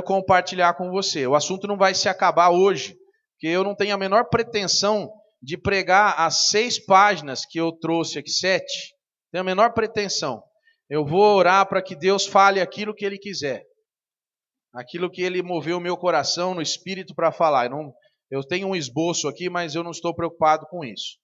compartilhar com você. O assunto não vai se acabar hoje, porque eu não tenho a menor pretensão de pregar as 6 páginas que eu trouxe aqui, 7. Tenho a menor pretensão. Eu vou orar para que Deus fale aquilo que Ele quiser. Aquilo que Ele moveu o meu coração, no espírito para falar. Eu tenho um esboço aqui, mas eu não estou preocupado com isso.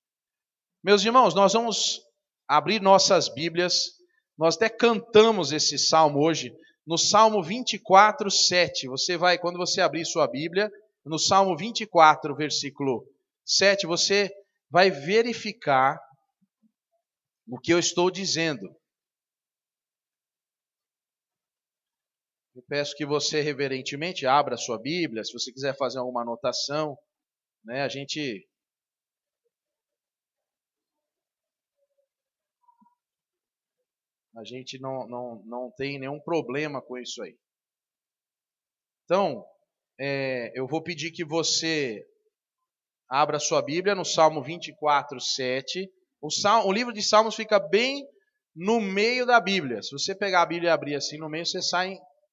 Meus irmãos, nós vamos abrir nossas Bíblias. Nós até cantamos esse salmo hoje, no Salmo 24, 7. Você vai, quando você abrir sua Bíblia, no Salmo 24, versículo 7, você vai verificar o que eu estou dizendo. Eu peço que você reverentemente abra a sua Bíblia, se você quiser fazer alguma anotação, né? A gente não tem nenhum problema com isso aí. Então, eu vou pedir que você abra a sua Bíblia no Salmo 24, 7. O livro de Salmos fica bem no meio da Bíblia. Se você pegar a Bíblia e abrir assim no meio,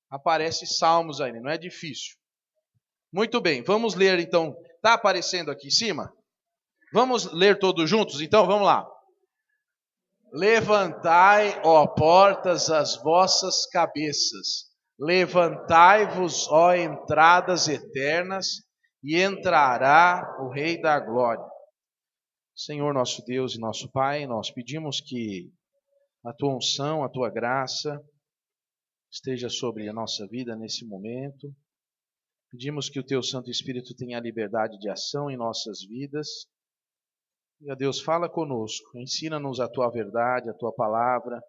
aparece Salmos aí, não é difícil. Muito bem, vamos ler então. Está aparecendo aqui em cima? Vamos ler todos juntos? Então, vamos lá. Levantai, ó portas, as vossas cabeças. Levantai-vos, ó entradas eternas, e entrará o Rei da Glória. Senhor nosso Deus e nosso Pai, nós pedimos que a Tua unção, a Tua graça esteja sobre a nossa vida nesse momento. Pedimos que o Teu Santo Espírito tenha liberdade de ação em nossas vidas. E, ó Deus, fala conosco, ensina-nos a Tua verdade, a Tua palavra.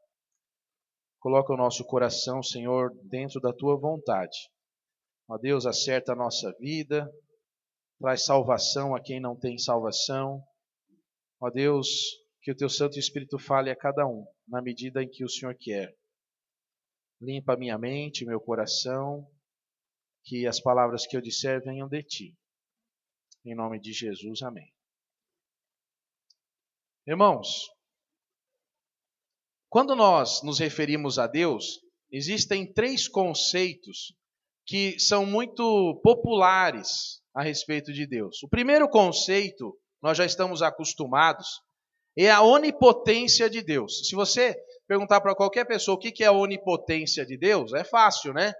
Coloca o nosso coração, Senhor, dentro da Tua vontade. Ó Deus, acerta a nossa vida, traz salvação a quem não tem salvação. Ó Deus, que o Teu Santo Espírito fale a cada um, na medida em que o Senhor quer. Limpa minha mente, meu coração, que as palavras que eu disser venham de Ti. Em nome de Jesus, amém. Irmãos, quando nós nos referimos a Deus, existem 3 conceitos que são muito populares a respeito de Deus. O primeiro conceito, nós já estamos acostumados, é a onipotência de Deus. Se você perguntar para qualquer pessoa o que é a onipotência de Deus, é fácil, né?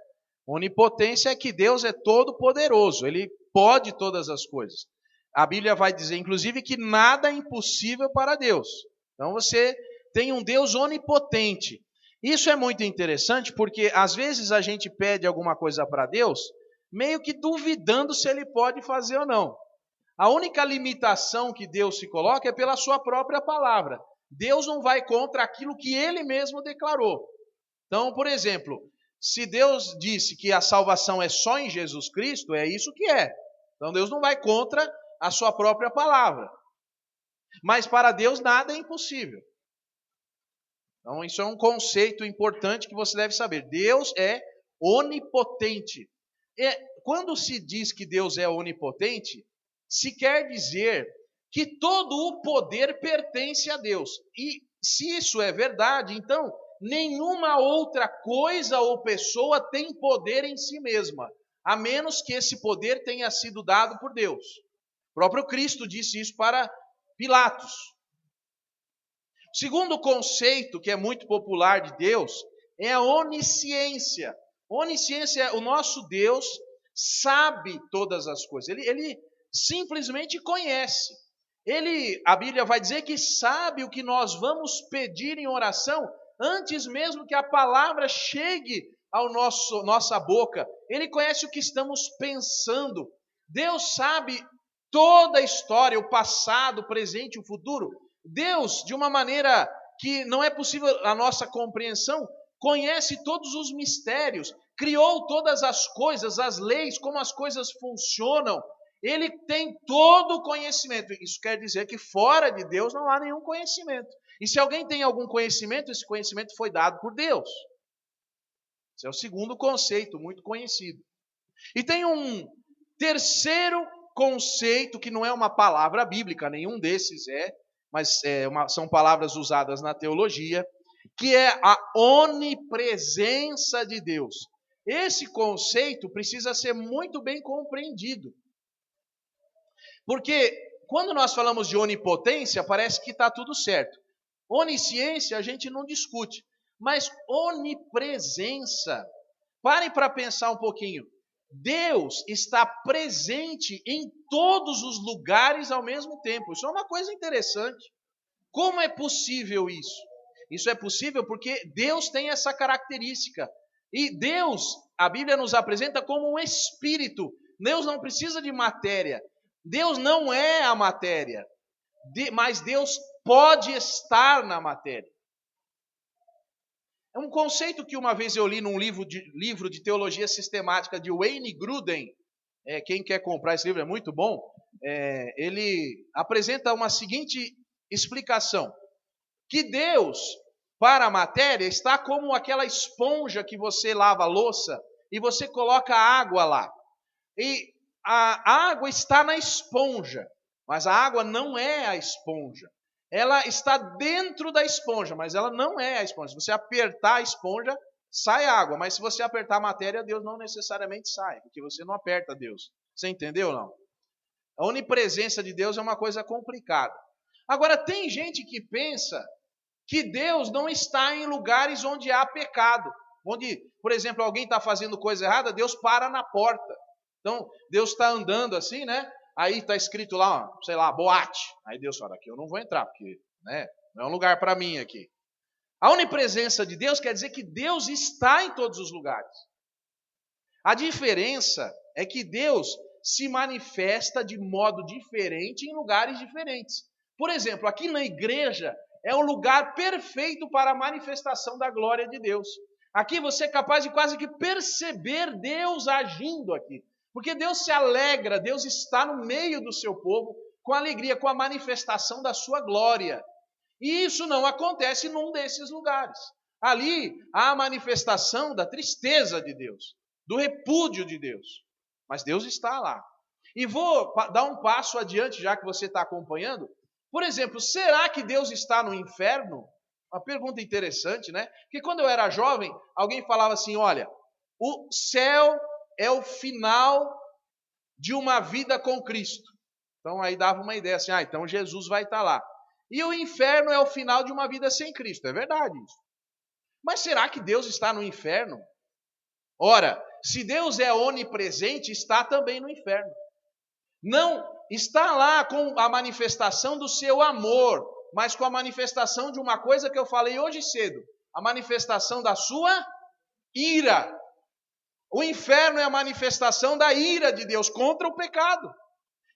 Onipotência é que Deus é todo poderoso, Ele pode todas as coisas. A Bíblia vai dizer, inclusive, que nada é impossível para Deus. Então você tem um Deus onipotente. Isso é muito interessante porque às vezes a gente pede alguma coisa para Deus, meio que duvidando se Ele pode fazer ou não. A única limitação que Deus se coloca é pela sua própria palavra. Deus não vai contra aquilo que Ele mesmo declarou. Então, por exemplo, se Deus disse que a salvação é só em Jesus Cristo, é isso que é. Então Deus não vai contra a sua própria palavra. Mas para Deus nada é impossível. Então isso é um conceito importante que você deve saber. Deus é onipotente. Quando se diz que Deus é onipotente, se quer dizer que todo o poder pertence a Deus. E se isso é verdade, então nenhuma outra coisa ou pessoa tem poder em si mesma, a menos que esse poder tenha sido dado por Deus. O próprio Cristo disse isso para Pilatos. O segundo conceito, que é muito popular de Deus, é a onisciência. Onisciência é o nosso Deus sabe todas as coisas. Ele simplesmente conhece. A Bíblia vai dizer que sabe o que nós vamos pedir em oração antes mesmo que a palavra chegue ao nossa boca. Ele conhece o que estamos pensando. Deus sabe toda a história, o passado, o presente e o futuro. Deus, de uma maneira que não é possível a nossa compreensão, conhece todos os mistérios, criou todas as coisas, as leis, como as coisas funcionam. Ele tem todo o conhecimento. Isso quer dizer que fora de Deus não há nenhum conhecimento. E se alguém tem algum conhecimento, esse conhecimento foi dado por Deus. Esse é o segundo conceito, muito conhecido. E tem um terceiro conceito, que não é uma palavra bíblica, nenhum desses mas são palavras usadas na teologia, que é a onipresença de Deus. Esse conceito precisa ser muito bem compreendido. Porque quando nós falamos de onipotência, parece que está tudo certo. Onisciência a gente não discute, mas onipresença, parem para pensar um pouquinho. Deus está presente em todos os lugares ao mesmo tempo. Isso é uma coisa interessante. Como é possível isso? Isso é possível porque Deus tem essa característica. E Deus, a Bíblia nos apresenta como um espírito. Deus não precisa de matéria. Deus não é a matéria. Mas Deus pode estar na matéria. É um conceito que uma vez eu li num livro de teologia sistemática de Wayne Grudem. Quem quer comprar esse livro é muito bom. Ele apresenta uma seguinte explicação. Que Deus, para a matéria, está como aquela esponja que você lava a louça e você coloca água lá. E a água está na esponja, mas a água não é a esponja. Ela está dentro da esponja, mas ela não é a esponja. Se você apertar a esponja, sai água. Mas se você apertar a matéria, Deus não necessariamente sai, porque você não aperta Deus. Você entendeu ou não? A onipresença de Deus é uma coisa complicada. Agora, tem gente que pensa que Deus não está em lugares onde há pecado. Onde, por exemplo, alguém está fazendo coisa errada, Deus para na porta. Então, Deus está andando assim, né? Aí está escrito lá, sei lá, boate. Aí Deus fala, aqui eu não vou entrar, porque não é um lugar para mim aqui. A onipresença de Deus quer dizer que Deus está em todos os lugares. A diferença é que Deus se manifesta de modo diferente em lugares diferentes. Por exemplo, aqui na igreja é o lugar perfeito para a manifestação da glória de Deus. Aqui você é capaz de quase que perceber Deus agindo aqui. Porque Deus se alegra, Deus está no meio do seu povo com alegria, com a manifestação da sua glória. E isso não acontece num desses lugares. Ali há a manifestação da tristeza de Deus, do repúdio de Deus. Mas Deus está lá. E vou dar um passo adiante, já que você está acompanhando. Por exemplo, será que Deus está no inferno? Uma pergunta interessante, né? Porque quando eu era jovem, alguém falava assim, olha, o céu é o final de uma vida com Cristo. Então aí dava uma ideia assim, então Jesus vai estar lá. E o inferno é o final de uma vida sem Cristo. É verdade isso. Mas será que Deus está no inferno? Ora, se Deus é onipresente, está também no inferno. Não está lá com a manifestação do seu amor, mas com a manifestação de uma coisa que eu falei hoje cedo, a manifestação da sua ira. O inferno é a manifestação da ira de Deus contra o pecado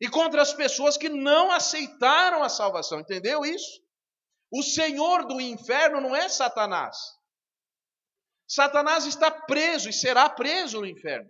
e contra as pessoas que não aceitaram a salvação. Entendeu isso? O senhor do inferno não é Satanás. Satanás está preso e será preso no inferno.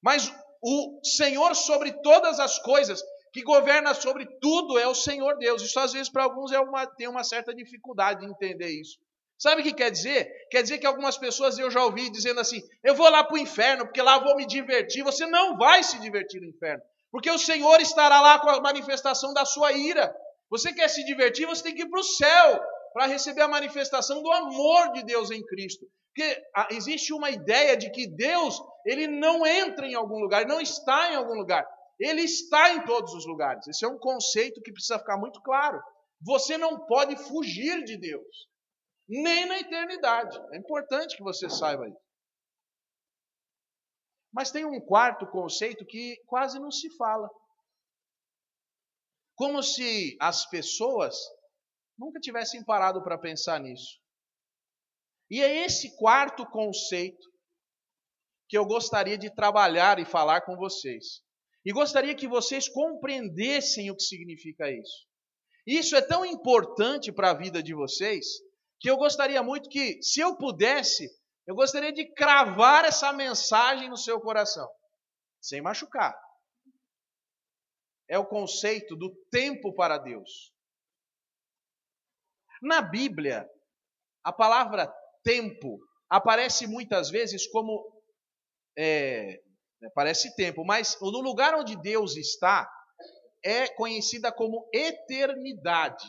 Mas o Senhor sobre todas as coisas, que governa sobre tudo, é o Senhor Deus. Isso às vezes para alguns tem uma certa dificuldade de entender isso. Sabe o que quer dizer? Quer dizer que algumas pessoas eu já ouvi dizendo assim, eu vou lá para o inferno, porque lá eu vou me divertir. Você não vai se divertir no inferno, porque o Senhor estará lá com a manifestação da sua ira. Você quer se divertir, você tem que ir para o céu, para receber a manifestação do amor de Deus em Cristo. Porque existe uma ideia de que Deus, ele não entra em algum lugar, não está em algum lugar. Ele está em todos os lugares. Esse é um conceito que precisa ficar muito claro. Você não pode fugir de Deus, nem na eternidade. É importante que você saiba isso. Mas tem um quarto conceito que quase não se fala. Como se as pessoas nunca tivessem parado para pensar nisso. E é esse quarto conceito que eu gostaria de trabalhar e falar com vocês. E gostaria que vocês compreendessem o que significa isso. Isso é tão importante para a vida de vocês, que eu gostaria muito que, se eu pudesse, eu gostaria de cravar essa mensagem no seu coração, sem machucar. É o conceito do tempo para Deus. Na Bíblia, a palavra tempo aparece muitas vezes como parece tempo, mas no lugar onde Deus está é conhecida como eternidade.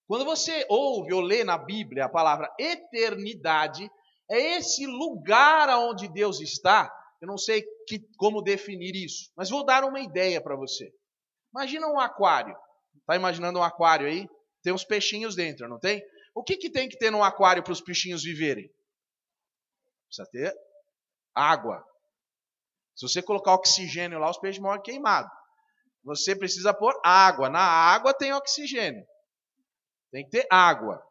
Quando você ouve ou lê na Bíblia a palavra eternidade, É esse lugar onde Deus está. Eu não sei como definir isso, mas vou dar uma ideia para você. Imagina um aquário. Está imaginando um aquário aí? Tem uns peixinhos dentro, não tem? O que tem que ter num aquário para os peixinhos viverem? Precisa ter água. Se você colocar oxigênio lá, os peixes morrem queimados. Você precisa pôr água. Na água tem oxigênio. Tem que ter água.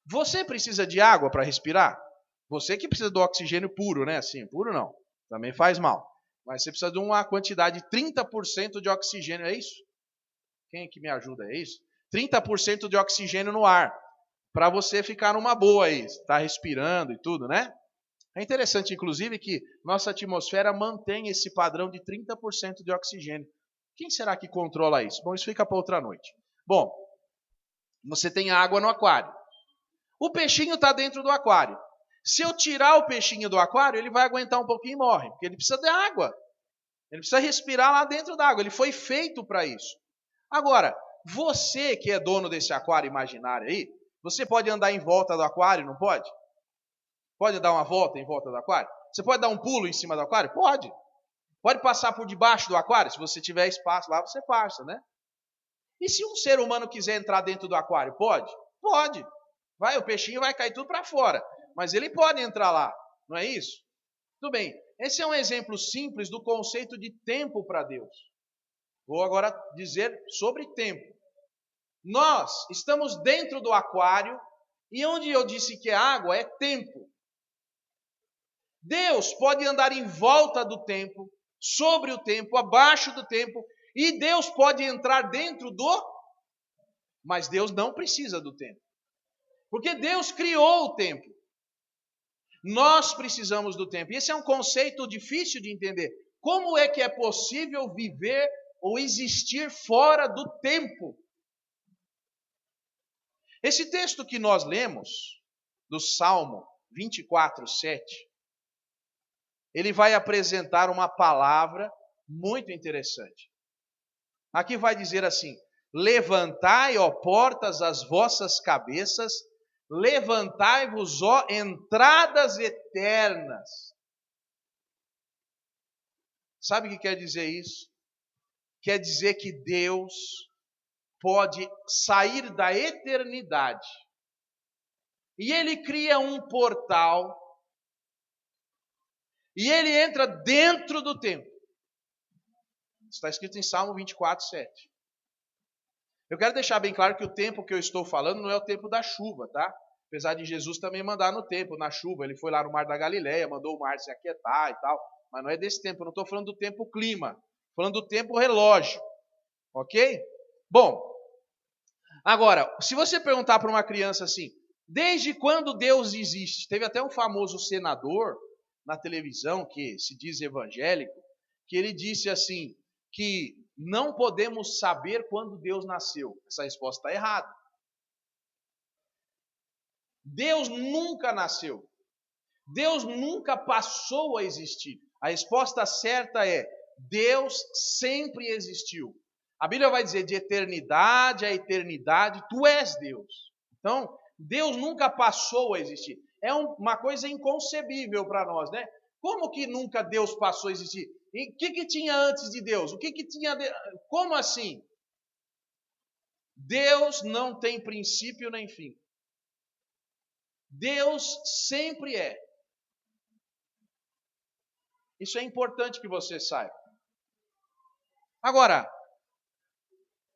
Você precisa de água para respirar? Você que precisa do oxigênio puro, né? Assim, puro não. Também faz mal. Mas você precisa de uma quantidade de 30% de oxigênio, é isso? Quem que me ajuda, é isso? 30% de oxigênio no ar. Para você ficar numa boa aí. Está respirando e tudo, né? É interessante, inclusive, que nossa atmosfera mantém esse padrão de 30% de oxigênio. Quem será que controla isso? Bom, isso fica para outra noite. Bom, você tem água no aquário. O peixinho está dentro do aquário. Se eu tirar o peixinho do aquário, ele vai aguentar um pouquinho e morre, porque ele precisa de água. Ele precisa respirar lá dentro da água. Ele foi feito para isso. Agora, você que é dono desse aquário imaginário aí, você pode andar em volta do aquário, não pode? Pode dar uma volta em volta do aquário? Você pode dar um pulo em cima do aquário? Pode. Pode passar por debaixo do aquário? Se você tiver espaço lá, você passa, né? E se um ser humano quiser entrar dentro do aquário, pode? Pode. Vai, o peixinho vai cair tudo para fora. Mas ele pode entrar lá, não é isso? Tudo bem. Esse é um exemplo simples do conceito de tempo para Deus. Vou agora dizer sobre tempo. Nós estamos dentro do aquário e onde eu disse que é água é tempo. Deus pode andar em volta do tempo, sobre o tempo, abaixo do tempo, e Deus pode entrar dentro do... Mas Deus não precisa do tempo. Porque Deus criou o tempo. Nós precisamos do tempo. E esse é um conceito difícil de entender. Como é que é possível viver ou existir fora do tempo? Esse texto que nós lemos, do Salmo 24, 7, ele vai apresentar uma palavra muito interessante. Aqui vai dizer assim: levantai, ó portas, as vossas cabeças, levantai-vos, ó entradas eternas. Sabe o que quer dizer isso? Quer dizer que Deus pode sair da eternidade e Ele cria um portal e Ele entra dentro do tempo. Está escrito em Salmo 24, 7. Eu quero deixar bem claro que o tempo que eu estou falando não é o tempo da chuva, tá? Apesar de Jesus também mandar no tempo, na chuva. Ele foi lá no Mar da Galileia, mandou o mar se aquietar e tal. Mas não é desse tempo, eu não estou falando do tempo clima. Estou falando do tempo relógio. Ok? Bom, agora, se você perguntar para uma criança assim, desde quando Deus existe? Teve até um famoso senador na televisão, que se diz evangélico, que ele disse assim, que não podemos saber quando Deus nasceu. Essa resposta está errada. Deus nunca nasceu. Deus nunca passou a existir. A resposta certa é: Deus sempre existiu. A Bíblia vai dizer de eternidade a eternidade, tu és Deus. Então, Deus nunca passou a existir. É uma coisa inconcebível para nós, né? Como que nunca Deus passou a existir? E o que tinha antes de Deus? O que tinha... Como assim? Deus não tem princípio nem fim. Deus sempre é. Isso é importante que você saiba. Agora,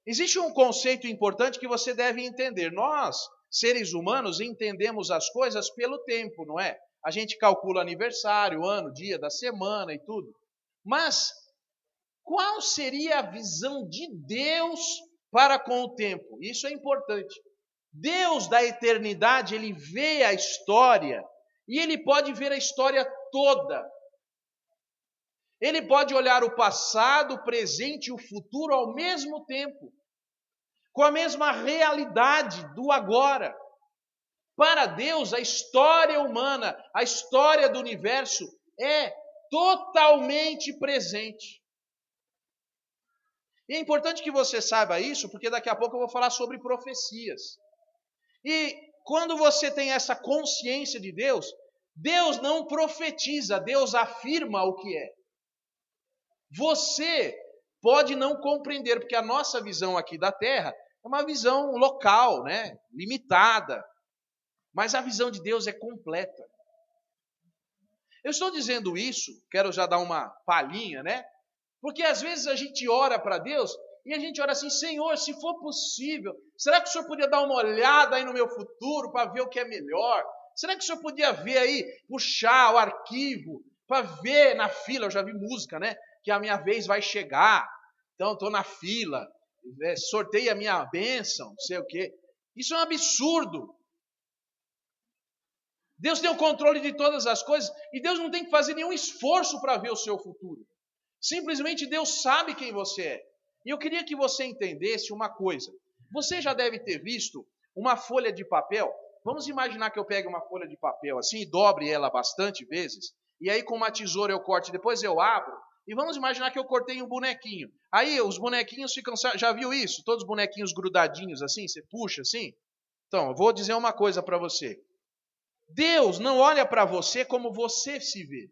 existe um conceito importante que você deve entender. Nós, seres humanos, entendemos as coisas pelo tempo, não é? A gente calcula aniversário, ano, dia da semana e tudo. Mas qual seria a visão de Deus para com o tempo? Isso é importante. Deus da eternidade, Ele vê a história e Ele pode ver a história toda. Ele pode olhar o passado, o presente e o futuro ao mesmo tempo, com a mesma realidade do agora. Para Deus, a história humana, a história do universo é totalmente presente. E é importante que você saiba isso, porque daqui a pouco eu vou falar sobre profecias. E quando você tem essa consciência de Deus, Deus não profetiza, Deus afirma o que é. Você pode não compreender, porque a nossa visão aqui da Terra é uma visão local, né? Limitada. Mas a visão de Deus é completa. Eu estou dizendo isso, quero já dar uma palhinha, né? Porque às vezes a gente ora para Deus e a gente ora assim: Senhor, se for possível, será que o Senhor podia dar uma olhada aí no meu futuro para ver o que é melhor? Será que o Senhor podia ver aí, puxar o arquivo para ver na fila? Eu já vi música, né? Que a minha vez vai chegar, então estou na fila, sorteia a minha bênção, não sei o quê. Isso é um absurdo. Deus tem o controle de todas as coisas e Deus não tem que fazer nenhum esforço para ver o seu futuro. Simplesmente Deus sabe quem você é. E eu queria que você entendesse uma coisa. Você já deve ter visto uma folha de papel. Vamos imaginar que eu pegue uma folha de papel assim e dobre ela bastante vezes. E aí com uma tesoura eu corte, depois eu abro. E vamos imaginar que eu cortei um bonequinho. Aí os bonequinhos ficam... Já viu isso? Todos os bonequinhos grudadinhos assim, você puxa assim. Então, eu vou dizer uma coisa para você. Deus não olha para você como você se vê.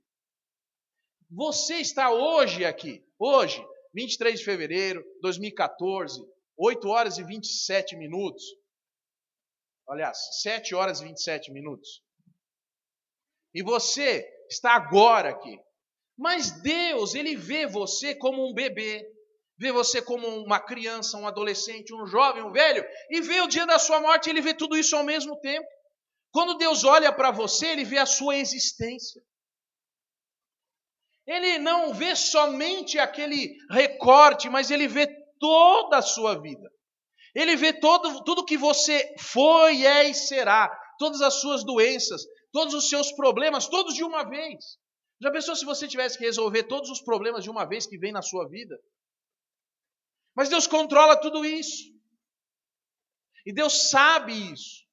Você está hoje aqui, hoje, 23 de fevereiro de 2014, 8 horas e 27 minutos. Aliás, 7 horas e 27 minutos. E você está agora aqui. Mas Deus, Ele vê você como um bebê, vê você como uma criança, um adolescente, um jovem, um velho, e vê o dia da sua morte, Ele vê tudo isso ao mesmo tempo. Quando Deus olha para você, Ele vê a sua existência. Ele não vê somente aquele recorte, mas Ele vê toda a sua vida. Ele vê tudo que você foi, é e será. Todas as suas doenças, todos os seus problemas, todos de uma vez. Já pensou se você tivesse que resolver todos os problemas de uma vez que vem na sua vida? Mas Deus controla tudo isso. E Deus sabe isso.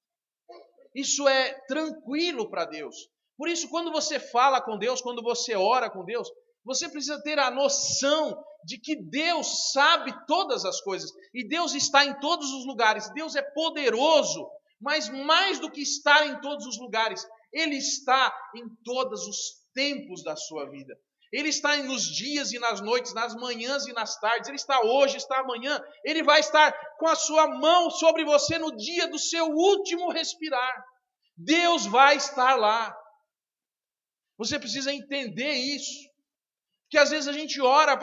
Isso é tranquilo para Deus. Por isso, quando você fala com Deus, quando você ora com Deus, você precisa ter a noção de que Deus sabe todas as coisas. E Deus está em todos os lugares. Deus é poderoso, mas mais do que estar em todos os lugares, Ele está em todos os tempos da sua vida. Ele está nos dias e nas noites, nas manhãs e nas tardes. Ele está hoje, está amanhã. Ele vai estar com a sua mão sobre você no dia do seu último respirar. Deus vai estar lá. Você precisa entender isso. Porque às vezes a gente ora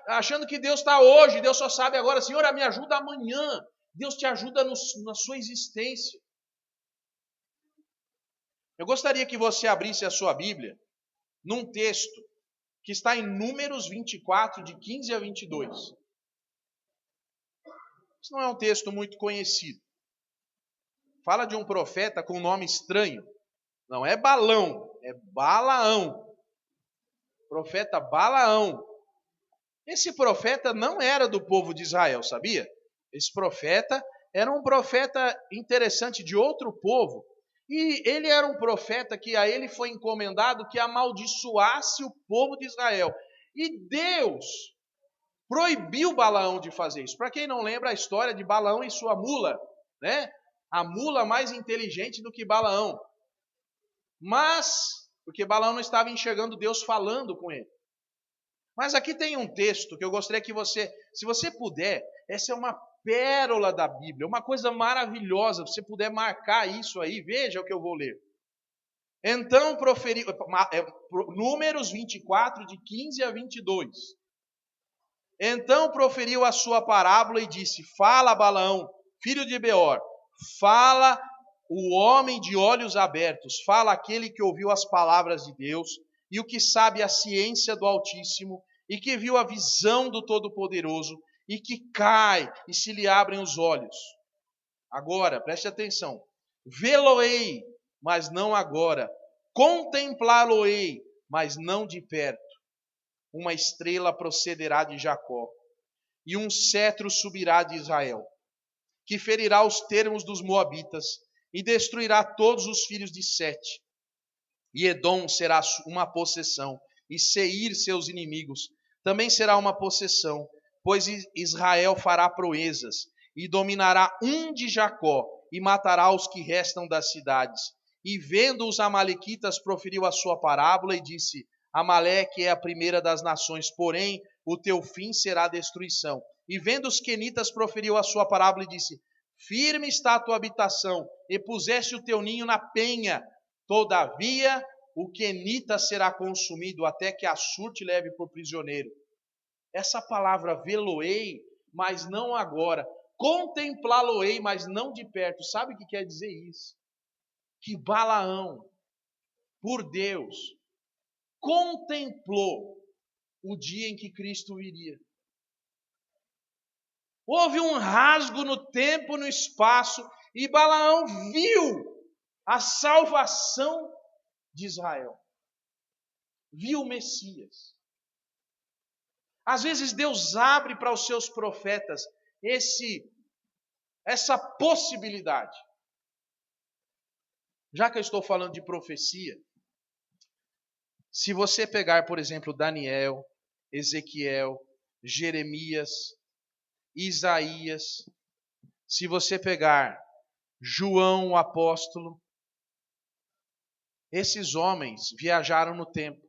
achando que Deus está hoje, Deus só sabe agora. Senhor, me ajuda amanhã. Deus te ajuda na sua existência. Eu gostaria que você abrisse a sua Bíblia num texto que está em Números 24, de 15 a 22. Isso não é um texto muito conhecido. Fala de um profeta com um nome estranho. Não é Balão, é Balaão. Profeta Balaão. Esse profeta não era do povo de Israel, sabia? Esse profeta era um profeta interessante de outro povo. E ele era um profeta que a ele foi encomendado que amaldiçoasse o povo de Israel. E Deus proibiu Balaão de fazer isso. Para quem não lembra a história de Balaão e sua mula, né? A mula mais inteligente do que Balaão. Mas, porque Balaão não estava enxergando Deus falando com ele. Mas aqui tem um texto que eu gostaria que você, se você puder, essa é uma pérola da Bíblia, uma coisa maravilhosa, se você puder marcar isso aí, veja o que eu vou ler. Então proferiu, Números 24, de 15 a 22. Então proferiu a sua parábola e disse: Fala, Balaão, filho de Beor, fala o homem de olhos abertos, fala aquele que ouviu as palavras de Deus e o que sabe a ciência do Altíssimo e que viu a visão do Todo-Poderoso e que cai e se lhe abrem os olhos. Agora, preste atenção. Vê-lo-ei, mas não agora. Contemplá-lo-ei, mas não de perto. Uma estrela procederá de Jacó e um cetro subirá de Israel, que ferirá os termos dos moabitas e destruirá todos os filhos de Sete. E Edom será uma possessão, e Seir seus inimigos também será uma possessão, pois Israel fará proezas, e dominará um de Jacó, e matará os que restam das cidades, E vendo os amalequitas, proferiu a sua parábola e disse: Amaleque é a primeira das nações, porém o teu fim será destruição. E vendo os quenitas, proferiu a sua parábola e disse: Firme está a tua habitação, e puseste o teu ninho na penha. Todavia o quenita será consumido, até que Assur te leve por prisioneiro. Essa palavra vê-lo-ei, mas não agora. Contemplá-lo-ei, mas não de perto. Sabe o que quer dizer isso? Que Balaão, por Deus, contemplou o dia em que Cristo viria. Houve um rasgo no tempo, no espaço, e Balaão viu a salvação de Israel. Viu o Messias. Às vezes Deus abre para os seus profetas essa possibilidade. Já que eu estou falando de profecia, se você pegar, por exemplo, Daniel, Ezequiel, Jeremias, Isaías, se você pegar João o apóstolo, esses homens viajaram no tempo.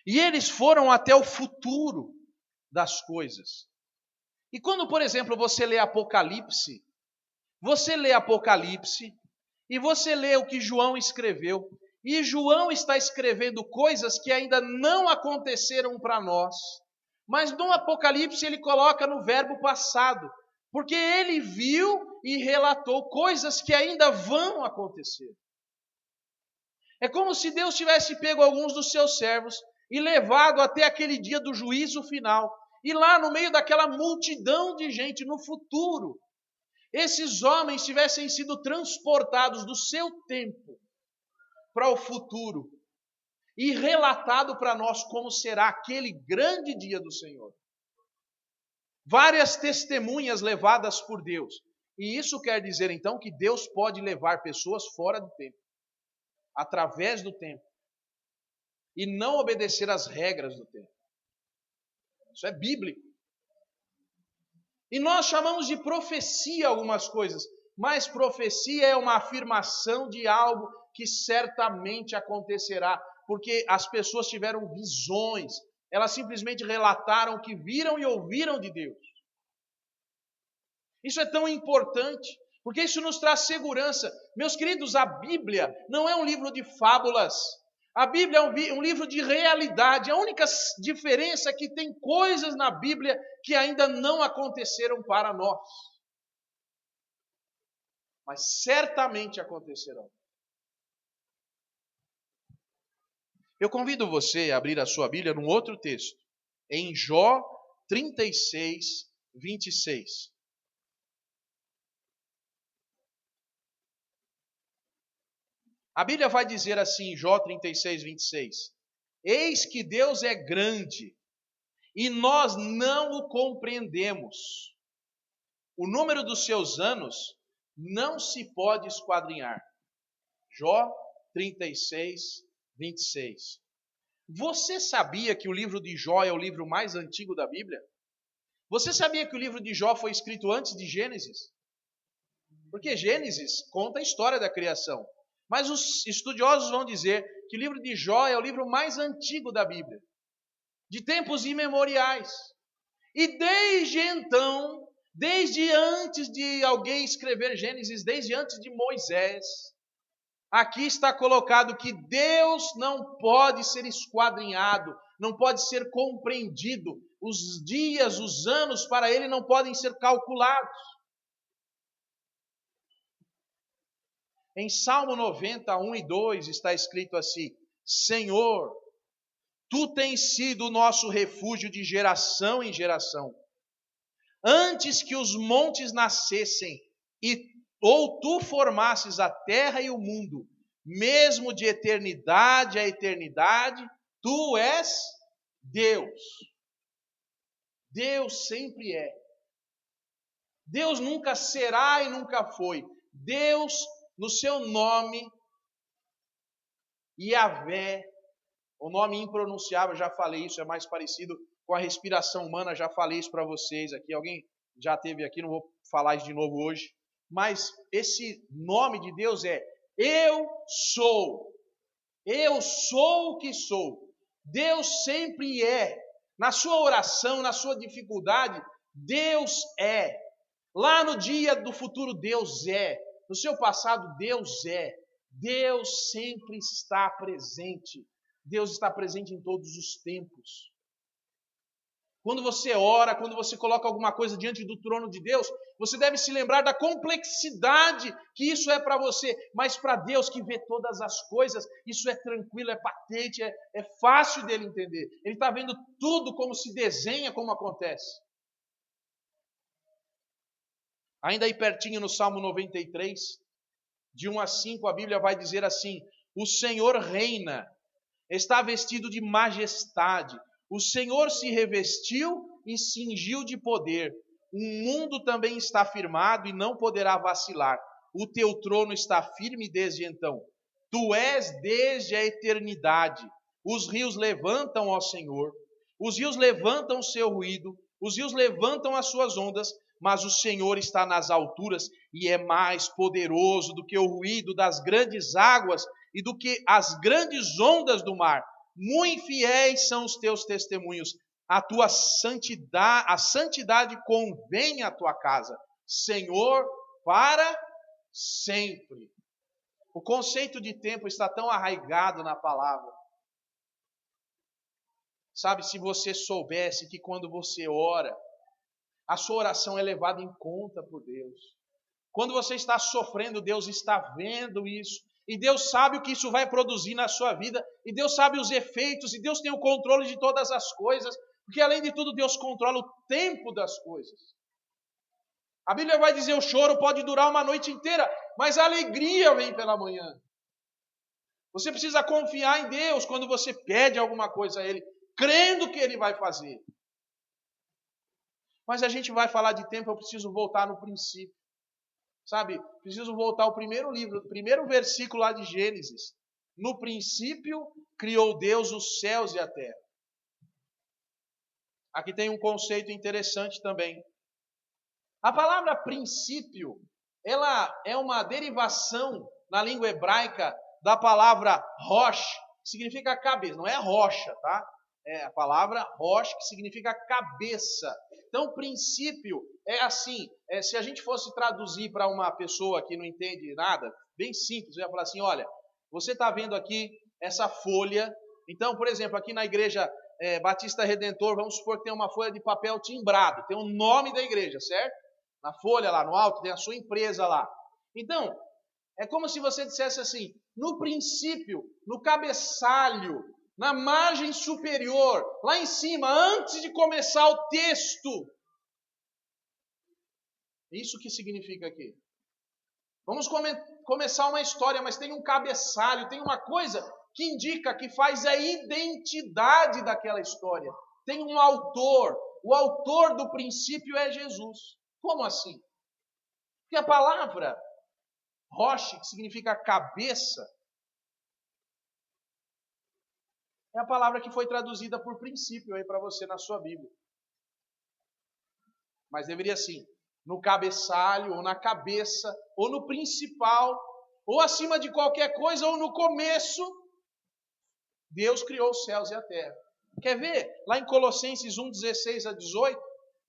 E eles foram até o futuro das coisas. E quando, por exemplo, você lê Apocalipse e você lê o que João escreveu, e João está escrevendo coisas que ainda não aconteceram para nós, mas no Apocalipse ele coloca no verbo passado, porque ele viu e relatou coisas que ainda vão acontecer. É como se Deus tivesse pego alguns dos seus servos e levado até aquele dia do juízo final, e lá no meio daquela multidão de gente no futuro, esses homens tivessem sido transportados do seu tempo para o futuro e relatado para nós como será aquele grande dia do Senhor. Várias testemunhas levadas por Deus. E isso quer dizer então que Deus pode levar pessoas fora do tempo, através do tempo, e não obedecer às regras do tempo. Isso é bíblico. E nós chamamos de profecia algumas coisas, mas profecia é uma afirmação de algo que certamente acontecerá, porque as pessoas tiveram visões, elas simplesmente relataram o que viram e ouviram de Deus. Isso é tão importante, porque isso nos traz segurança. Meus queridos, a Bíblia não é um livro de fábulas. A Bíblia é um livro de realidade. A única diferença é que tem coisas na Bíblia que ainda não aconteceram para nós. Mas certamente acontecerão. Eu convido você a abrir a sua Bíblia num outro texto, em Jó 36, 26. A Bíblia vai dizer assim, Jó 36, 26. Eis que Deus é grande e nós não o compreendemos. O número dos seus anos não se pode esquadrinhar. Jó 36, 26. Você sabia que o livro de Jó é o livro mais antigo da Bíblia? Você sabia que o livro de Jó foi escrito antes de Gênesis? Porque Gênesis conta a história da criação. Mas os estudiosos vão dizer que o livro de Jó é o livro mais antigo da Bíblia, de tempos imemoriais. E desde então, desde antes de alguém escrever Gênesis, desde antes de Moisés, aqui está colocado que Deus não pode ser esquadrinhado, não pode ser compreendido. Os dias, os anos para ele não podem ser calculados. Em Salmo 90, 1 e 2 está escrito assim: Senhor, Tu tens sido o nosso refúgio de geração em geração. Antes que os montes nascessem, ou Tu formasses a terra e o mundo, mesmo de eternidade a eternidade, Tu és Deus. Deus sempre é. Deus nunca será e nunca foi. Deus, no seu nome, Yahvé, o nome impronunciável, já falei isso, é mais parecido com a respiração humana, já falei isso para vocês aqui. Alguém já teve aqui, não vou falar isso de novo hoje. Mas esse nome de Deus é Eu sou. Eu sou o que sou. Deus sempre é. Na sua oração, na sua dificuldade, Deus é. Lá no dia do futuro, Deus é. No seu passado, Deus é. Deus sempre está presente. Deus está presente em todos os tempos. Quando você ora, quando você coloca alguma coisa diante do trono de Deus, você deve se lembrar da complexidade que isso é para você. Mas para Deus que vê todas as coisas, isso é tranquilo, é patente, é fácil dele entender. Ele está vendo tudo como se desenha, como acontece. Ainda aí pertinho no Salmo 93, de 1 a 5, a Bíblia vai dizer assim: o Senhor reina, está vestido de majestade. O Senhor se revestiu e cingiu de poder. O mundo também está firmado e não poderá vacilar. O teu trono está firme desde então. Tu és desde a eternidade. Os rios levantam, ó Senhor. Os rios levantam o seu ruído. Os rios levantam as suas ondas. Mas o Senhor está nas alturas e é mais poderoso do que o ruído das grandes águas e do que as grandes ondas do mar. Muito fiéis são os teus testemunhos. A tua santidade, a santidade convém à tua casa, Senhor, para sempre. O conceito de tempo está tão arraigado na palavra. Sabe, se você soubesse que quando você ora, a sua oração é levada em conta por Deus. Quando você está sofrendo, Deus está vendo isso. E Deus sabe o que isso vai produzir na sua vida. E Deus sabe os efeitos. E Deus tem o controle de todas as coisas. Porque além de tudo, Deus controla o tempo das coisas. A Bíblia vai dizer: o choro pode durar uma noite inteira, mas a alegria vem pela manhã. Você precisa confiar em Deus quando você pede alguma coisa a Ele, crendo que Ele vai fazer. Mas a gente vai falar de tempo, eu preciso voltar no princípio. Sabe, preciso voltar ao primeiro livro, o primeiro versículo lá de Gênesis. No princípio, criou Deus os céus e a terra. Aqui tem um conceito interessante também. A palavra princípio, ela é uma derivação na língua hebraica da palavra rosh, que significa cabeça. Não é rocha, tá? É a palavra rosh, que significa cabeça. Então, princípio é assim, se a gente fosse traduzir para uma pessoa que não entende nada, bem simples, eu ia falar assim: olha, você está vendo aqui essa folha. Então, por exemplo, aqui na igreja Batista Redentor, vamos supor que tem uma folha de papel timbrado, tem o nome da igreja, certo? Na folha lá no alto tem a sua empresa lá. Então, é como se você dissesse assim: no princípio, no cabeçalho, na margem superior, lá em cima, antes de começar o texto. Isso que significa aqui. Vamos começar uma história, mas tem um cabeçalho, tem uma coisa que indica, que faz a identidade daquela história. Tem um autor. O autor do princípio é Jesus. Como assim? Porque a palavra roche, que significa cabeça, é a palavra que foi traduzida por princípio aí para você na sua Bíblia. Mas deveria assim: no cabeçalho, ou na cabeça, ou no principal, ou acima de qualquer coisa, ou no começo, Deus criou os céus e a terra. Quer ver? Lá em Colossenses 1, 16 a 18,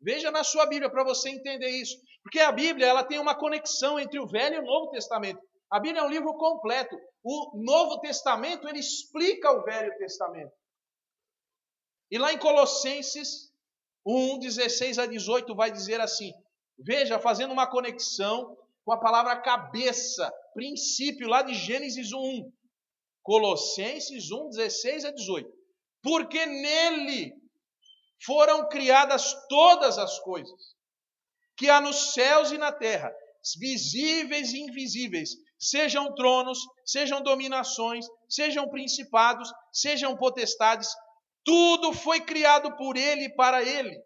veja na sua Bíblia para você entender isso. Porque a Bíblia, ela tem uma conexão entre o Velho e o Novo Testamento. A Bíblia é um livro completo. O Novo Testamento, ele explica o Velho Testamento. E lá em Colossenses 1, 16 a 18 vai dizer assim, veja, fazendo uma conexão com a palavra cabeça, princípio, lá de Gênesis 1. Colossenses 1, 16 a 18. Porque nele foram criadas todas as coisas, que há nos céus e na terra, visíveis e invisíveis, sejam tronos, sejam dominações, sejam principados, sejam potestades, tudo foi criado por ele e para ele.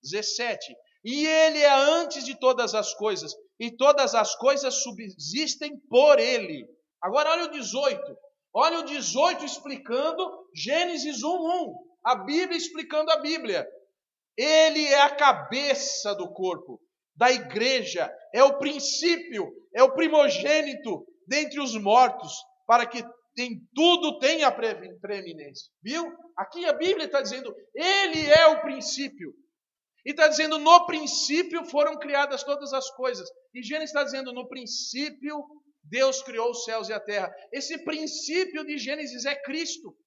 17. E ele é antes de todas as coisas, e todas as coisas subsistem por ele. Agora olha o 18. Olha o 18 explicando Gênesis 1:1. A Bíblia explicando a Bíblia. Ele é a cabeça do corpo, da igreja, é o princípio, é o primogênito, dentre os mortos, para que em tudo tenha preeminência. Viu? Aqui a Bíblia está dizendo, Ele é o princípio. E está dizendo, no princípio foram criadas todas as coisas. E Gênesis está dizendo, no princípio Deus criou os céus e a terra. Esse princípio de Gênesis é Cristo.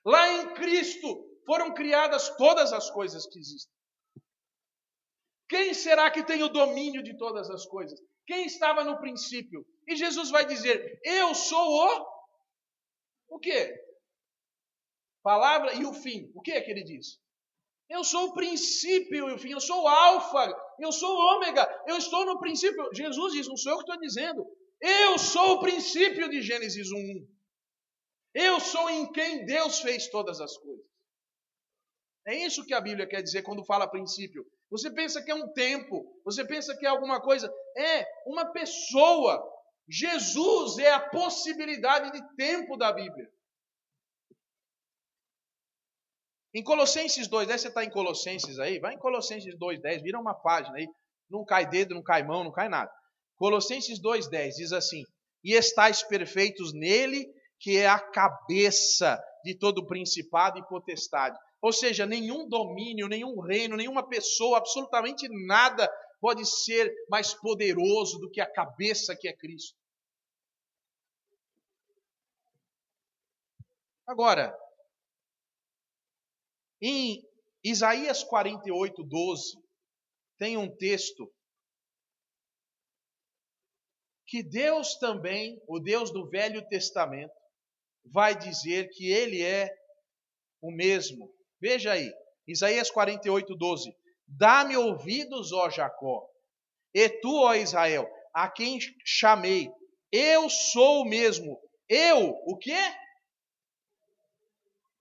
Lá em Cristo foram criadas todas as coisas que existem. Quem será que tem o domínio de todas as coisas? Quem estava no princípio? E Jesus vai dizer, eu sou o quê? Palavra e o fim. O que é que ele diz? Eu sou o princípio e o fim, eu sou o alfa, eu sou o ômega, eu estou no princípio. Jesus diz, não sou eu que estou dizendo. Eu sou o princípio de Gênesis 1:1. Eu sou em quem Deus fez todas as coisas. É isso que a Bíblia quer dizer quando fala princípio. Você pensa que é um tempo, você pensa que é alguma coisa. É uma pessoa. Jesus é a possibilidade de tempo da Bíblia. Em Colossenses 2:10, você está em Colossenses aí? Vai em Colossenses 2:10, vira uma página aí. Não cai dedo, não cai mão, não cai nada. Colossenses 2:10 diz assim, e estáis perfeitos nele, que é a cabeça de todo principado e potestade. Ou seja, nenhum domínio, nenhum reino, nenhuma pessoa, absolutamente nada pode ser mais poderoso do que a cabeça que é Cristo. Agora, em Isaías 48:12, tem um texto que Deus também, o Deus do Velho Testamento, vai dizer que Ele é o mesmo. Veja aí, Isaías 48:12. Dá-me ouvidos, ó Jacó, e tu, ó Israel, a quem chamei. Eu sou o mesmo. Eu, o quê?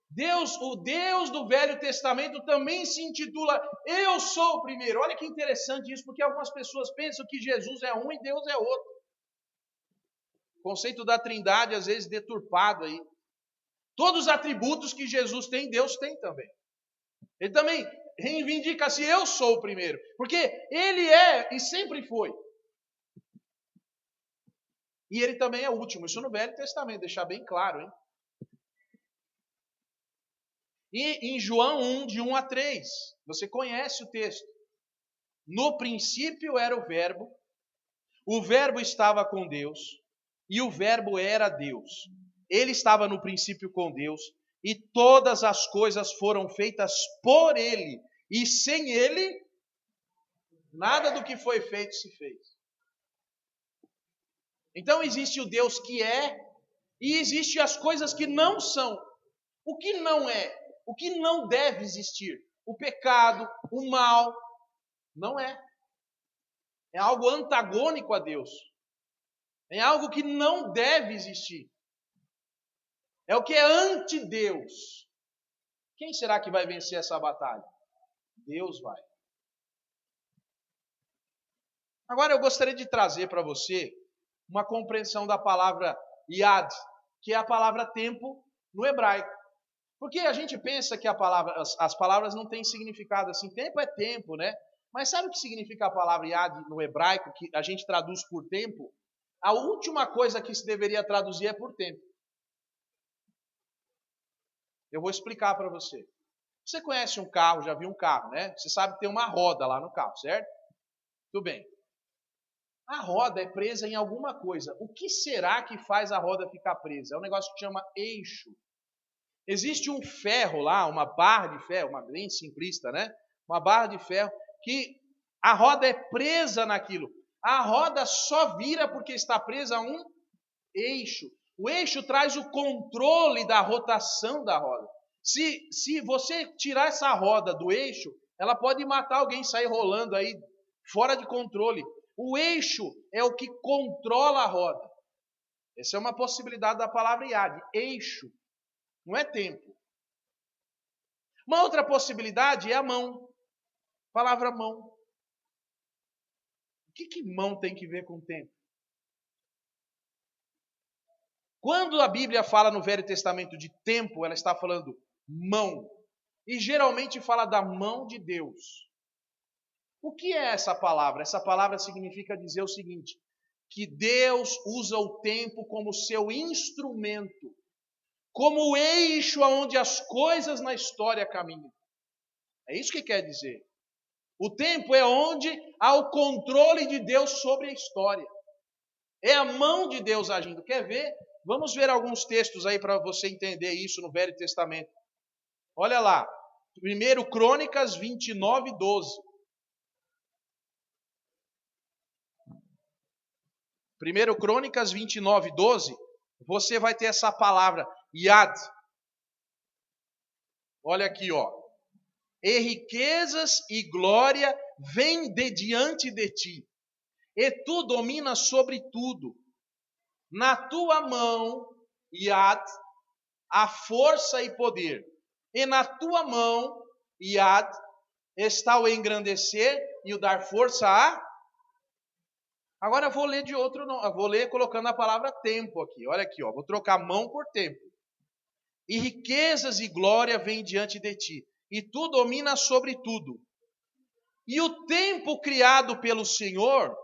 Deus, o Deus do Velho Testamento também se intitula Eu sou o primeiro. Olha que interessante isso, porque algumas pessoas pensam que Jesus é um e Deus é outro. O conceito da trindade às vezes deturpado aí. Todos os atributos que Jesus tem, Deus tem também. Ele também reivindica-se, eu sou o primeiro. Porque Ele é e sempre foi. E Ele também é o último. Isso no Velho Testamento, deixar bem claro, hein? E em João 1:1-3, você conhece o texto. No princípio era o verbo estava com Deus, e o verbo era Deus. Ele estava no princípio com Deus, e todas as coisas foram feitas por Ele, e sem Ele, nada do que foi feito se fez. Então existe o Deus que é, e existe as coisas que não são. O que não é? O que não deve existir? O pecado, o mal, não é. É algo antagônico a Deus. É algo que não deve existir. É o que é anti-Deus. Quem será que vai vencer essa batalha? Deus vai. Agora eu gostaria de trazer para você uma compreensão da palavra yad, que é a palavra tempo no hebraico. Porque a gente pensa que as palavras não têm significado assim. Tempo é tempo, né? Mas sabe o que significa a palavra yad no hebraico, que a gente traduz por tempo? A última coisa que se deveria traduzir é por tempo. Eu vou explicar para você. Você conhece um carro, já viu um carro, né? Você sabe que tem uma roda lá no carro, certo? Tudo bem. A roda é presa em alguma coisa. O que será que faz a roda ficar presa? É um negócio que chama eixo. Existe um ferro lá, uma barra de ferro, uma bem simplista, né? Uma barra de ferro que a roda é presa naquilo. A roda só vira porque está presa a um eixo. O eixo traz o controle da rotação da roda. Se você tirar essa roda do eixo, ela pode matar alguém, sair rolando aí fora de controle. O eixo é o que controla a roda. Essa é uma possibilidade da palavra yad, eixo. Não é tempo. Uma outra possibilidade é a mão. Palavra mão. O que mão tem que ver com tempo? Quando a Bíblia fala no Velho Testamento de tempo, ela está falando mão. E geralmente fala da mão de Deus. O que é essa palavra? Essa palavra significa dizer o seguinte: que Deus usa o tempo como seu instrumento, como o eixo aonde as coisas na história caminham. É isso que quer dizer. O tempo é onde há o controle de Deus sobre a história. É a mão de Deus agindo. Quer ver? Vamos ver alguns textos aí para você entender isso no Velho Testamento. Olha lá. 1 Crônicas 29, 12. 1 Crônicas 29, 12. Você vai ter essa palavra, Yad. Olha aqui, ó. E riquezas e glória vêm de diante de ti, e tu dominas sobre tudo. Na tua mão, Yad, há força e poder. E na tua mão, Yad, está o engrandecer e o dar força a... Agora eu vou ler de outro, eu vou ler colocando a palavra tempo aqui. Olha aqui, ó, vou trocar mão por tempo. E riquezas e glória vêm diante de ti, e tu dominas sobre tudo. E o tempo criado pelo Senhor,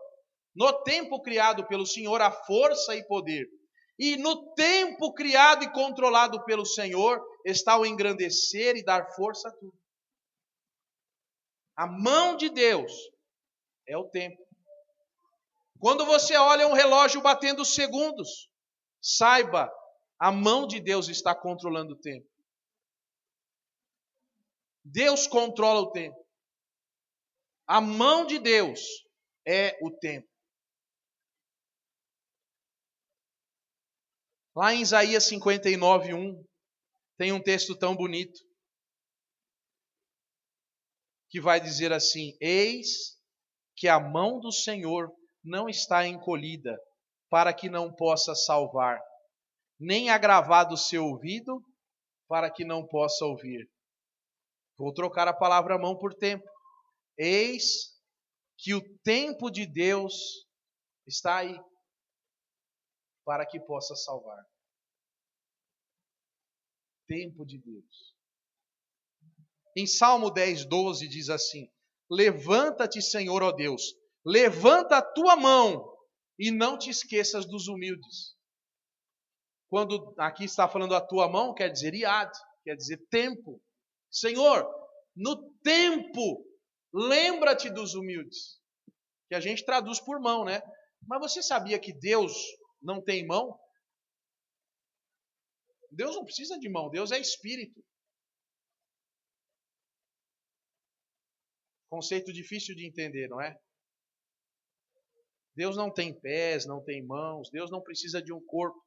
no tempo criado pelo Senhor, há força e poder. E no tempo criado e controlado pelo Senhor, está o engrandecer e dar força a tudo. A mão de Deus é o tempo. Quando você olha um relógio batendo segundos, saiba, a mão de Deus está controlando o tempo. Deus controla o tempo. A mão de Deus é o tempo. Lá em Isaías 59, 1, tem um texto tão bonito, que vai dizer assim: eis que a mão do Senhor não está encolhida, para que não possa salvar, nem agravado o seu ouvido, para que não possa ouvir. Vou trocar a palavra mão por tempo. Eis que o tempo de Deus está aí, para que possa salvar. Tempo de Deus. Em Salmo 10, 12 diz assim: levanta-te, Senhor, ó Deus, levanta a tua mão e não te esqueças dos humildes. Quando aqui está falando a tua mão, quer dizer iad, quer dizer tempo. Senhor, no tempo, lembra-te dos humildes. Que a gente traduz por mão, né? Mas você sabia que Deus não tem mão? Deus não precisa de mão, Deus é espírito. Conceito difícil de entender, não é? Deus não tem pés, não tem mãos, Deus não precisa de um corpo.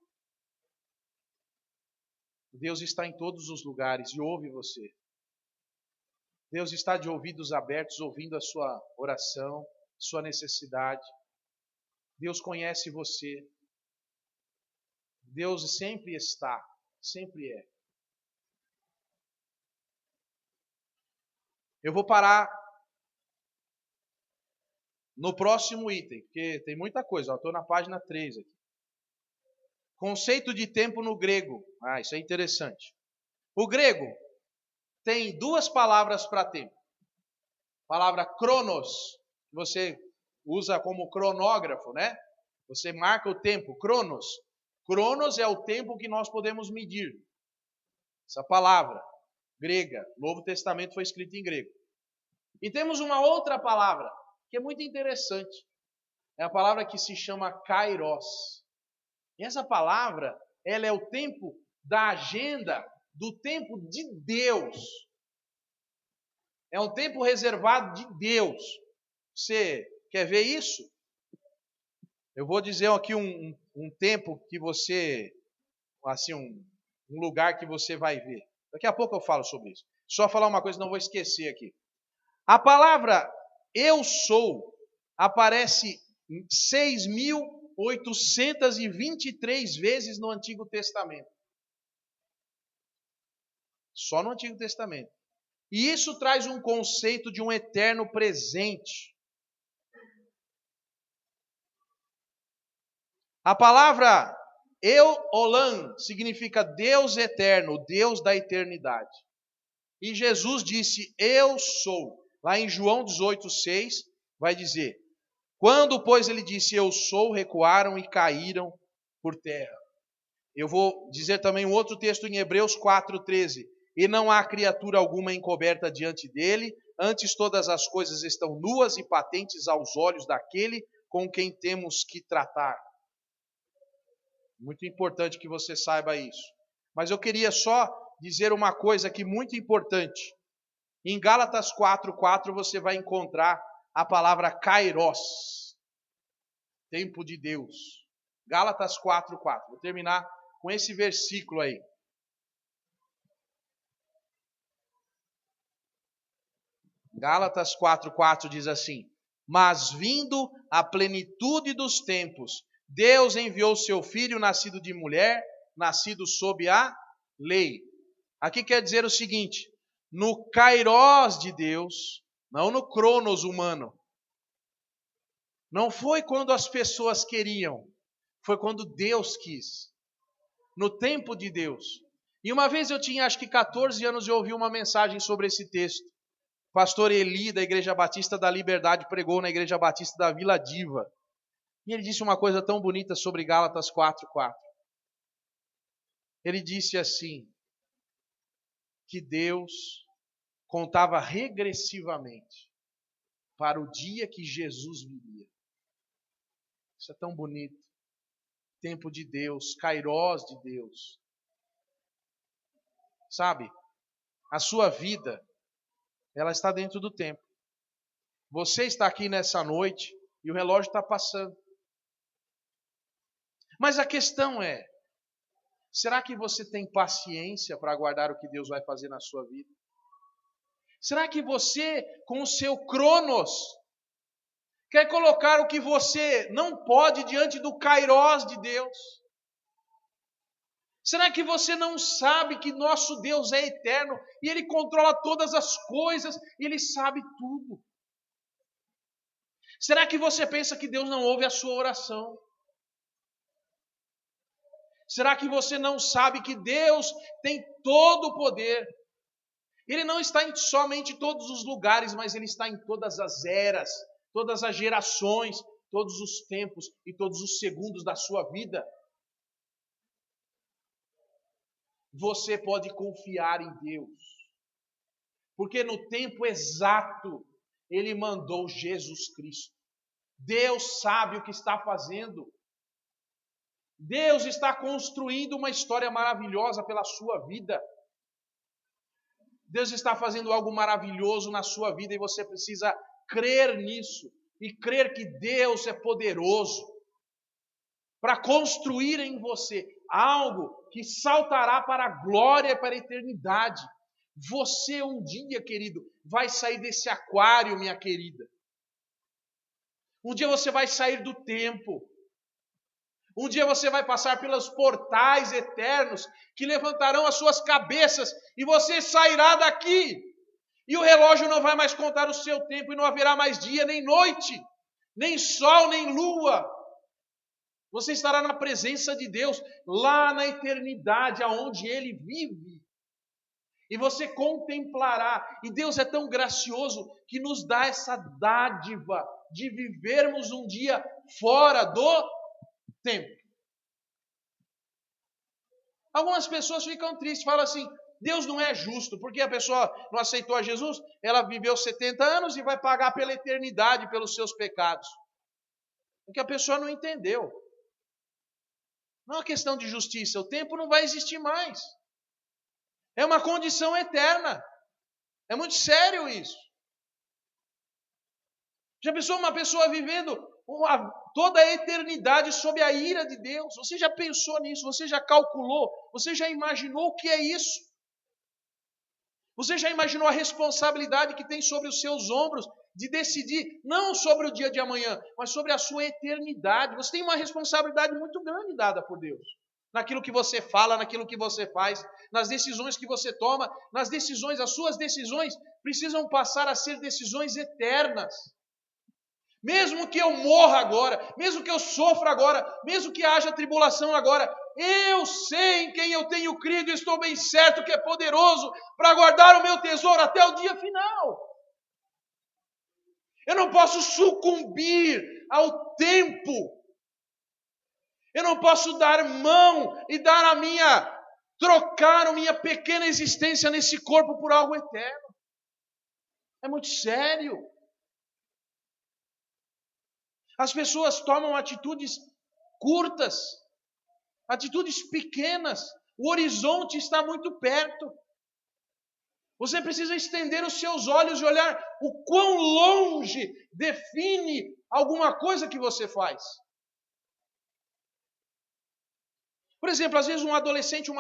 Deus está em todos os lugares e ouve você. Deus está de ouvidos abertos, ouvindo a sua oração, sua necessidade. Deus conhece você. Deus sempre está, sempre é. Eu vou parar no próximo item, porque tem muita coisa. Estou na página 3 aqui. Conceito de tempo no grego. Ah, isso é interessante. O grego tem duas palavras para tempo. A palavra cronos, que você usa como cronógrafo, né? Você marca o tempo, cronos. Cronos é o tempo que nós podemos medir. Essa palavra grega, Novo Testamento foi escrito em grego. E temos uma outra palavra, que é muito interessante. É a palavra que se chama kairos. E essa palavra, ela é o tempo da agenda, do tempo de Deus. É um tempo reservado de Deus. Você quer ver isso? Eu vou dizer aqui um tempo que você, assim, um lugar que você vai ver. Daqui a pouco eu falo sobre isso. Só falar uma coisa, não vou esquecer aqui. A palavra eu sou aparece 6.823 vezes no Antigo Testamento. Só no Antigo Testamento. E isso traz um conceito de um eterno presente. A palavra Eu-Olam significa Deus eterno, Deus da eternidade. E Jesus disse, eu sou. Lá em João 18,6 vai dizer, Quando, pois, ele disse, eu sou, recuaram e caíram por terra. Eu vou dizer também um outro texto em Hebreus 4:13. E não há criatura alguma encoberta diante dele, antes todas as coisas estão nuas e patentes aos olhos daquele com quem temos que tratar. Muito importante que você saiba isso. Mas eu queria só dizer uma coisa aqui muito importante. Em Gálatas 4:4 você vai encontrar a palavra kairos, tempo de Deus. Gálatas 4:4. Vou terminar com esse versículo aí. Gálatas 4:4 diz assim: mas vindo a plenitude dos tempos, Deus enviou seu filho, nascido de mulher, nascido sob a lei. Aqui quer dizer o seguinte: no kairos de Deus, não no cronos humano. Não foi quando as pessoas queriam, foi quando Deus quis. No tempo de Deus. E uma vez eu tinha acho que 14 anos e ouvi uma mensagem sobre esse texto. O pastor Eli, da Igreja Batista da Liberdade, pregou na Igreja Batista da Vila Diva. E ele disse uma coisa tão bonita sobre Gálatas 4:4. Ele disse assim, que Deus contava regressivamente para o dia que Jesus viria. Isso é tão bonito. Tempo de Deus, kairos de Deus. Sabe, a sua vida, ela está dentro do tempo. Você está aqui nessa noite e o relógio está passando. Mas a questão é, será que você tem paciência para aguardar o que Deus vai fazer na sua vida? Será que você, com o seu cronos, quer colocar o que você não pode diante do kairos de Deus? Será que você não sabe que nosso Deus é eterno e Ele controla todas as coisas e Ele sabe tudo? Será que você pensa que Deus não ouve a sua oração? Será que você não sabe que Deus tem todo o poder? Ele não está somente em todos os lugares, mas Ele está em todas as eras, todas as gerações, todos os tempos e todos os segundos da sua vida. Você pode confiar em Deus, porque no tempo exato Ele mandou Jesus Cristo. Deus sabe o que está fazendo. Deus está construindo uma história maravilhosa pela sua vida. Deus está fazendo algo maravilhoso na sua vida e você precisa crer nisso e crer que Deus é poderoso para construir em você algo que saltará para a glória e para a eternidade. Você um dia, querido, vai sair desse aquário, minha querida. Um dia você vai sair do tempo. Um dia você vai passar pelos portais eternos que levantarão as suas cabeças e você sairá daqui. E o relógio não vai mais contar o seu tempo e não haverá mais dia nem noite, nem sol nem lua. Você estará na presença de Deus, lá na eternidade, aonde Ele vive. E você contemplará. E Deus é tão gracioso que nos dá essa dádiva de vivermos um dia fora do tempo. Algumas pessoas ficam tristes, falam assim, Deus não é justo, porque a pessoa não aceitou a Jesus, ela viveu 70 anos e vai pagar pela eternidade pelos seus pecados. Porque a pessoa não entendeu. Não é uma questão de justiça, o tempo não vai existir mais. É uma condição eterna. É muito sério isso. Já pensou uma pessoa vivendo toda a eternidade sob a ira de Deus? Você já pensou nisso? Você já calculou? Você já imaginou o que é isso? Você já imaginou a responsabilidade que tem sobre os seus ombros de decidir, não sobre o dia de amanhã, mas sobre a sua eternidade? Você tem uma responsabilidade muito grande dada por Deus. Naquilo que você fala, naquilo que você faz, nas decisões que você toma, nas decisões, as suas decisões precisam passar a ser decisões eternas. Mesmo que eu morra agora, mesmo que eu sofra agora, mesmo que haja tribulação agora, eu sei em quem eu tenho crido e estou bem certo que é poderoso para guardar o meu tesouro até o dia final. Eu não posso sucumbir ao tempo. Eu não posso dar mão e trocar a minha pequena existência nesse corpo por algo eterno. É muito sério. As pessoas tomam atitudes curtas, atitudes pequenas. O horizonte está muito perto. Você precisa estender os seus olhos e olhar o quão longe define alguma coisa que você faz. Por exemplo, às vezes uma adolescente,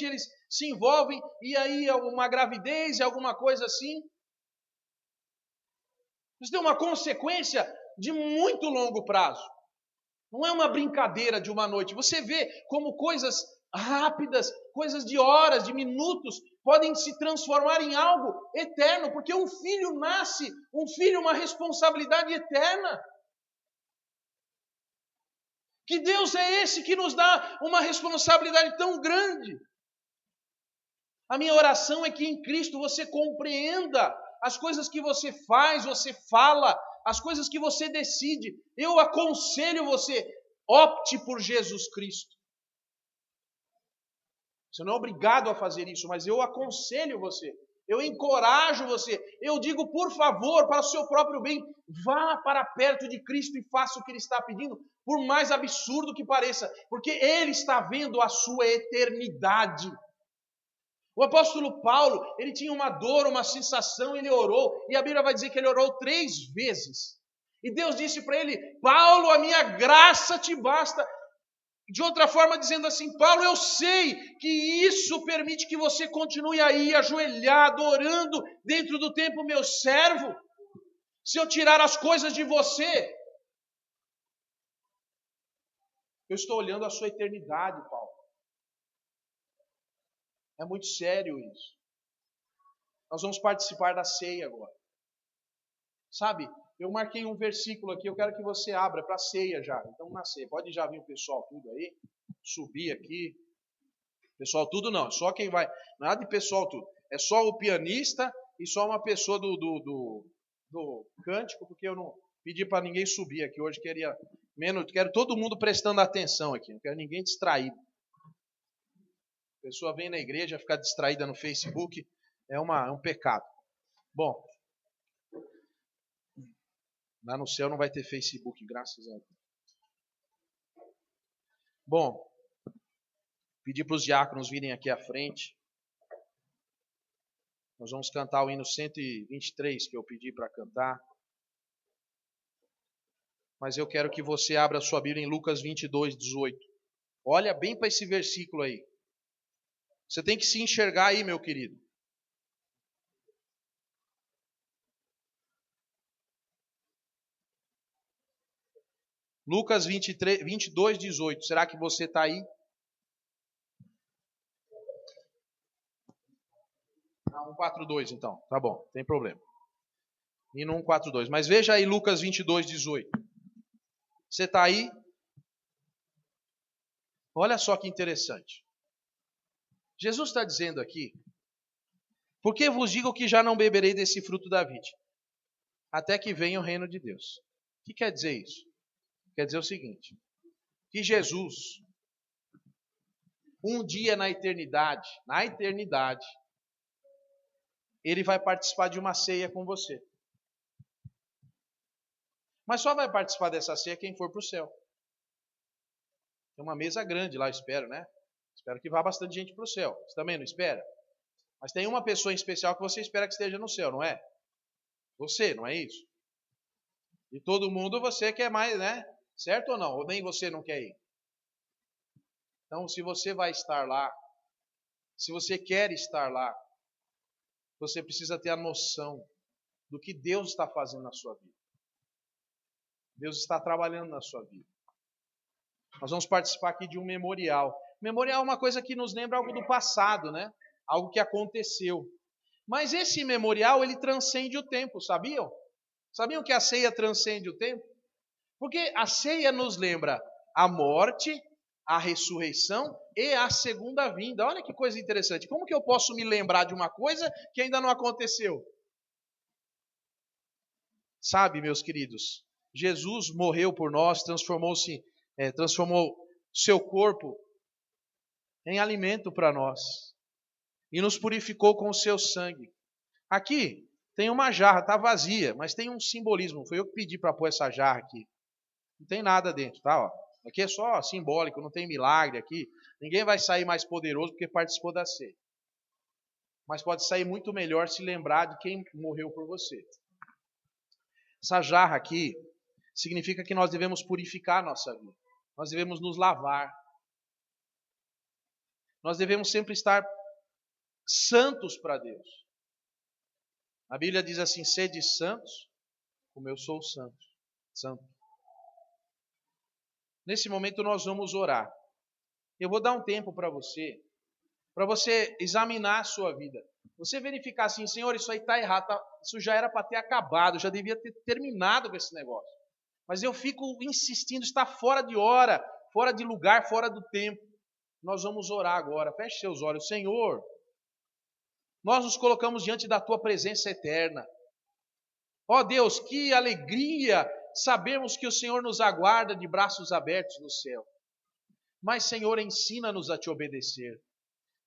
eles se envolvem e aí uma gravidez, alguma coisa assim. Isso tem uma consequência de muito longo prazo. Não é uma brincadeira de uma noite. Você vê como coisas rápidas, coisas de horas, de minutos, podem se transformar em algo eterno, porque um filho nasce, uma responsabilidade eterna. Que Deus é esse que nos dá uma responsabilidade tão grande? A minha oração é que em Cristo você compreenda as coisas que você faz, você fala, as coisas que você decide. Eu aconselho você, opte por Jesus Cristo. Você não é obrigado a fazer isso, mas eu aconselho você. Eu encorajo você. Eu digo, por favor, para o seu próprio bem, vá para perto de Cristo e faça o que Ele está pedindo, por mais absurdo que pareça, porque Ele está vendo a sua eternidade. O apóstolo Paulo, ele tinha uma dor, uma sensação, ele orou, e a Bíblia vai dizer que ele orou 3 vezes. E Deus disse para ele, Paulo, a minha graça te basta. De outra forma, dizendo assim, Paulo, eu sei que isso permite que você continue aí, ajoelhado, orando, dentro do templo, meu servo. Se eu tirar as coisas de você, eu estou olhando a sua eternidade, Paulo. É muito sério isso. Nós vamos participar da ceia agora. Sabe, eu marquei um versículo aqui, eu quero que você abra para a ceia já. Então, na ceia, pode já vir o pessoal tudo aí, subir aqui. Pessoal tudo não, só quem vai, nada de pessoal tudo. É só o pianista e só uma pessoa do cântico, porque eu não pedi para ninguém subir aqui hoje, quero todo mundo prestando atenção aqui, não quero ninguém distraído. A pessoa vem na igreja, ficar distraída no Facebook, é um pecado. Bom, lá no céu não vai ter Facebook, graças a Deus. Bom, pedir para os diáconos virem aqui à frente. Nós vamos cantar o hino 123 que eu pedi para cantar. Mas eu quero que você abra a sua Bíblia em Lucas 22, 18. Olha bem para esse versículo aí. Você tem que se enxergar aí, meu querido. Lucas 22, 18. Será que você está aí? 142 então. Tá bom, tem problema. Hino 142. Mas veja aí Lucas 22, 18. Você está aí? Olha só que interessante. Jesus está dizendo aqui, porque vos digo que já não beberei desse fruto da vide, até que venha o reino de Deus. O que quer dizer isso? Quer dizer o seguinte, que Jesus, um dia na eternidade, Ele vai participar de uma ceia com você. Mas só vai participar dessa ceia quem for para o céu. Tem uma mesa grande lá, eu espero, né? Espero que vá bastante gente para o céu. Você também não espera? Mas tem uma pessoa em especial que você espera que esteja no céu, não é? Você, não é isso? E todo mundo você quer mais, né? Certo ou não? Ou nem você não quer ir? Então, se você vai estar lá, se você quer estar lá, você precisa ter a noção do que Deus está fazendo na sua vida. Deus está trabalhando na sua vida. Nós vamos participar aqui de um memorial. Memorial é uma coisa que nos lembra algo do passado, né? Algo que aconteceu. Mas esse memorial, ele transcende o tempo, sabiam? Sabiam que a ceia transcende o tempo? Porque a ceia nos lembra a morte, a ressurreição e a segunda vinda. Olha que coisa interessante. Como que eu posso me lembrar de uma coisa que ainda não aconteceu? Sabe, meus queridos, Jesus morreu por nós, transformou seu corpo em alimento para nós e nos purificou com o seu sangue. Aqui tem uma jarra, está vazia, mas tem um simbolismo. Foi eu que pedi para pôr essa jarra aqui. Não tem nada dentro, tá? Ó. Aqui é só simbólico, não tem milagre aqui. Ninguém vai sair mais poderoso porque participou da ceia. Mas pode sair muito melhor se lembrar de quem morreu por você. Essa jarra aqui significa que nós devemos purificar a nossa vida. Nós devemos nos lavar. Nós devemos sempre estar santos para Deus. A Bíblia diz assim: sede santos, como eu sou santo. Nesse momento nós vamos orar. Eu vou dar um tempo para você examinar a sua vida. Você verificar assim: Senhor, isso aí está errado, isso já era para ter acabado, já devia ter terminado com esse negócio. Mas eu fico insistindo, está fora de hora, fora de lugar, fora do tempo. Nós vamos orar agora. Feche seus olhos. Senhor, nós nos colocamos diante da Tua presença eterna. Ó Deus, que alegria sabermos que o Senhor nos aguarda de braços abertos no céu. Mas, Senhor, ensina-nos a Te obedecer.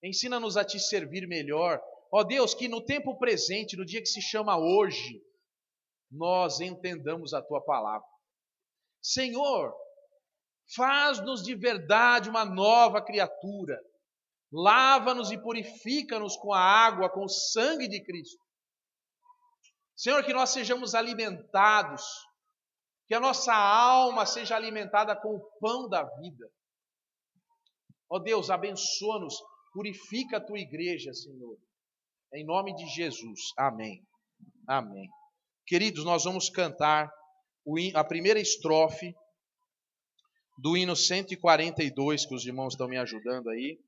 Ensina-nos a Te servir melhor. Ó Deus, que no tempo presente, no dia que se chama hoje, nós entendamos a Tua palavra. Senhor, faz-nos de verdade uma nova criatura. Lava-nos e purifica-nos com a água, com o sangue de Cristo. Senhor, que nós sejamos alimentados, que a nossa alma seja alimentada com o pão da vida. Ó Deus, abençoa-nos, purifica a Tua igreja, Senhor. Em nome de Jesus. Amém. Amém. Queridos, nós vamos cantar a primeira estrofe do hino 142, que os irmãos estão me ajudando aí.